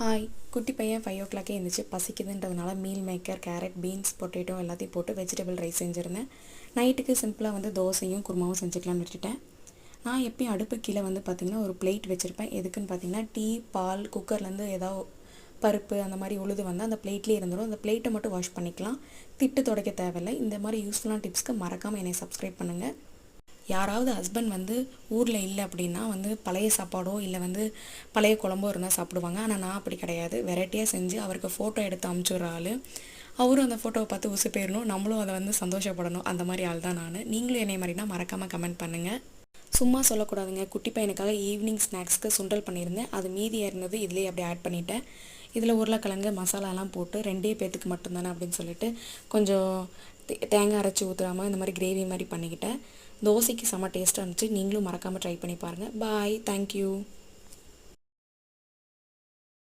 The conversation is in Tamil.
ஹாய், குட்டி பையன் 5 ஓ கிளாக்கே எழுந்திரிச்சு பசிக்குதுன்றதுனால meal maker, carrot, beans, potato எல்லாத்தையும் போட்டு வெஜிடபிள் ரைஸ் செஞ்சுருந்தேன். நைட்டுக்கு சிம்பிளாக தோசையும் குருமாவும் செஞ்சுக்கலாம்னு விட்டுட்டேன். நான் எப்பயும் அடுப்பு கீழே பார்த்திங்கன்னா ஒரு பிளேட் வச்சுருப்பேன். எதுக்குன்னு பார்த்தீங்கன்னா டீ, பால், குக்கர்லேருந்து ஏதாவது பருப்பு அந்த மாதிரி உழுது அந்த பிளேட்லேயே இருந்துடும். அந்த பிளேட்டை மட்டும் வாஷ் பண்ணிக்கலாம். திட்டு துடைக்க தேவையில்லை. இந்த மாதிரி யூஸ்ஃபுல்லான டிப்ஸ்க்கு மறக்காமல் என்னை சப்ஸ்கிரைப் பண்ணுங்கள். யாராவது ஹஸ்பண்ட் ஊரில் இல்லை அப்படின்னா பழைய சாப்பாடோ இல்லை பழைய குழம்போ இருந்தால் சாப்பிடுவாங்க. ஆனால் நான் அப்படி கிடையாது. வெரைட்டியாக செஞ்சு அவருக்கு ஃபோட்டோ எடுத்து அமுச்சுடுற ஆள். அவரும் அந்த ஃபோட்டோவை பார்த்து உசு போயிடணும், நம்மளும் அதை சந்தோஷப்படணும். அந்த மாதிரி ஆள் தான் நான். நீங்களும் என்னை மாதிரினா மறக்காமல் கமெண்ட் பண்ணுங்கள். சும்மா சொல்லக்கூடாதுங்க. குட்டி பையனுக்காக ஈவினிங் ஸ்நாக்ஸ்க்கு சுண்டல் பண்ணியிருந்தேன். அது மீதியாக இருந்தது இதுலேயே அப்படியே ஆட் பண்ணிட்டேன். இதில் உருளைக்கிழங்கு மசாலாலாம் போட்டு 2 பேத்துக்கு மட்டும்தானே அப்படின்னு சொல்லிட்டு கொஞ்சம் தேங்காய் அரைச்சி ஊற்றுறாமல் இந்த மாதிரி கிரேவி மாதிரி பண்ணிக்கிட்டேன். தோசைக்கு செம்ம டேஸ்ட்டாக இருந்துச்சு. நீங்களும் மறக்காமல் ட்ரை பண்ணி பாருங்கள். பாய், தேங்க்யூ.